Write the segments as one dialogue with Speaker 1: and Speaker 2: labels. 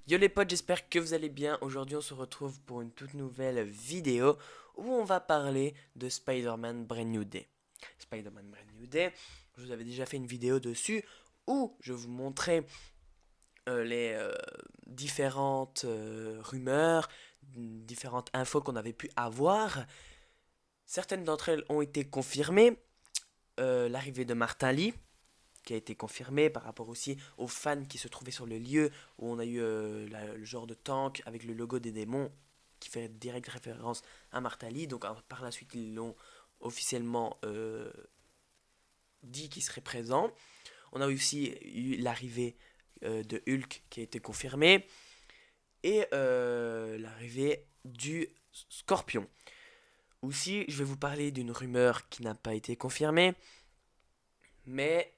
Speaker 1: Yo les potes, j'espère que vous allez bien. Aujourd'hui, on se retrouve pour une toute nouvelle vidéo où on va parler de Spider-Man Brand New Day. Spider-Man Brand New Day, je vous avais déjà fait une vidéo dessus où je vous montrais les différentes rumeurs, différentes infos qu'on avait pu avoir. Certaines d'entre elles ont été confirmées. L'arrivée de Martin Lee, qui a été confirmé par rapport aussi aux fans qui se trouvaient sur le lieu où on a eu le genre de tank avec le logo des démons qui fait direct référence à Martin Lee. Donc par la suite ils l'ont officiellement dit qu'il serait présent. On a aussi eu l'arrivée de Hulk qui a été confirmée et l'arrivée du Scorpion. Aussi, je vais vous parler d'une rumeur qui n'a pas été confirmée, mais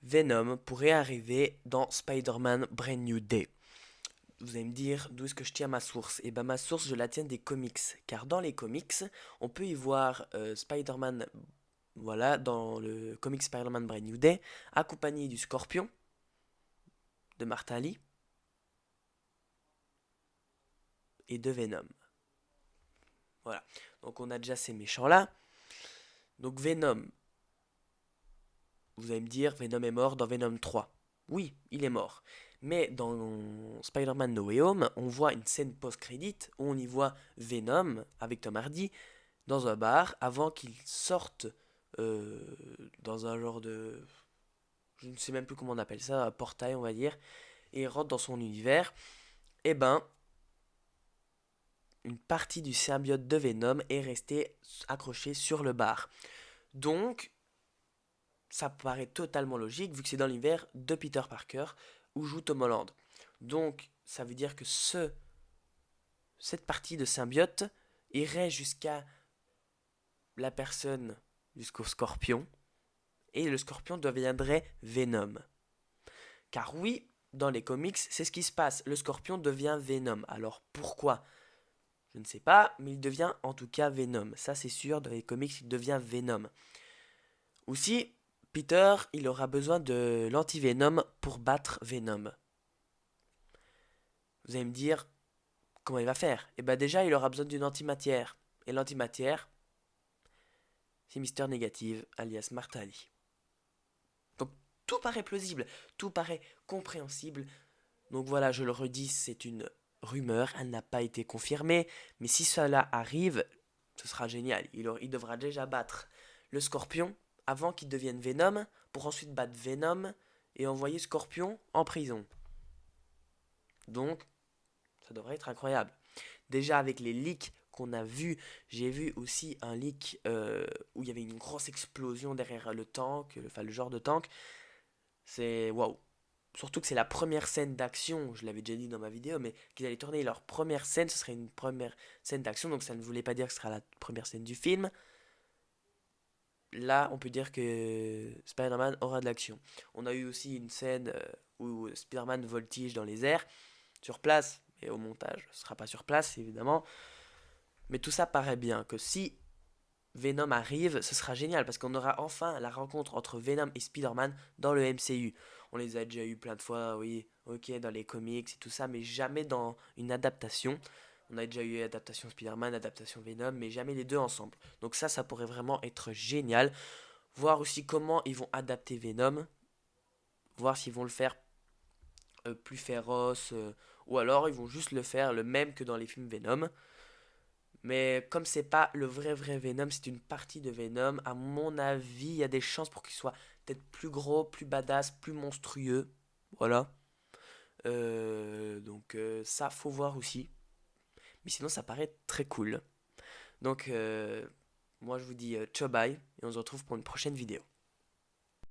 Speaker 1: Venom pourrait arriver dans Spider-Man Brand New Day. Vous allez me dire d'où est-ce que je tiens ma source? Et ben ma source je la tiens des comics, car dans les comics on peut y voir Spider-Man, voilà, dans le comic Spider-Man Brand New Day, accompagné du Scorpion, de Martin Lee et de Venom. Voilà, donc on a déjà ces méchants là. Donc Venom, vous allez me dire Venom est mort dans Venom 3. Oui, il est mort. Mais dans Spider-Man No Way Home, on voit une scène post-crédit où on y voit Venom avec Tom Hardy dans un bar avant qu'il sorte euh, dans un genre de... Je ne sais même plus comment on appelle ça, un portail on va dire, et rentre dans son univers. Et ben, une partie du symbiote de Venom est restée accrochée sur le bar. Donc, ça paraît totalement logique vu que c'est dans l'univers de Peter Parker où joue Tom Holland. Donc, ça veut dire que cette partie de symbiote irait jusqu'à la personne, jusqu'au scorpion, et le scorpion deviendrait Venom. Car oui, dans les comics, c'est ce qui se passe. Le scorpion devient Venom. Alors pourquoi? Je ne sais pas, mais il devient en tout cas Venom. Ça c'est sûr, dans les comics, il devient Venom. Aussi, Peter, il aura besoin de l'anti-Venom pour battre Venom. Vous allez me dire, comment il va faire? Eh bien déjà, il aura besoin d'une antimatière. Et l'antimatière, c'est Mister Négative, alias Martali. Donc tout paraît plausible, tout paraît compréhensible. Donc voilà, je le redis, c'est une rumeur, elle n'a pas été confirmée, mais si cela arrive, ce sera génial. Il devra déjà battre le Scorpion avant qu'il devienne Venom, pour ensuite battre Venom et envoyer Scorpion en prison. Donc, ça devrait être incroyable. Déjà avec les leaks qu'on a vus, j'ai vu aussi un leak où il y avait une grosse explosion derrière le tank, enfin le genre de tank. C'est waouh. Surtout que c'est la première scène d'action, je l'avais déjà dit dans ma vidéo, mais qu'ils allaient tourner leur première scène, ce serait une première scène d'action, donc ça ne voulait pas dire que ce sera la première scène du film. Là, on peut dire que Spider-Man aura de l'action. On a eu aussi une scène où Spider-Man voltige dans les airs, sur place, et au montage, ce sera pas sur place évidemment. Mais tout ça paraît bien, que si Venom arrive, ce sera génial parce qu'on aura enfin la rencontre entre Venom et Spider-Man dans le MCU. On les a déjà eu plein de fois, oui, ok, dans les comics et tout ça, mais jamais dans une adaptation. On a déjà eu adaptation Spider-Man, adaptation Venom, mais jamais les deux ensemble. Donc ça pourrait vraiment être génial. Voir aussi comment ils vont adapter Venom, voir s'ils vont le faire plus féroce, ou alors ils vont juste le faire le même que dans les films Venom. Mais comme c'est pas le vrai Venom, c'est une partie de Venom, à mon avis, il y a des chances pour qu'il soit peut-être plus gros, plus badass, plus monstrueux. Voilà. Donc ça, faut voir aussi. Mais sinon, ça paraît très cool. Donc moi, je vous dis ciao bye, et on se retrouve pour une prochaine vidéo.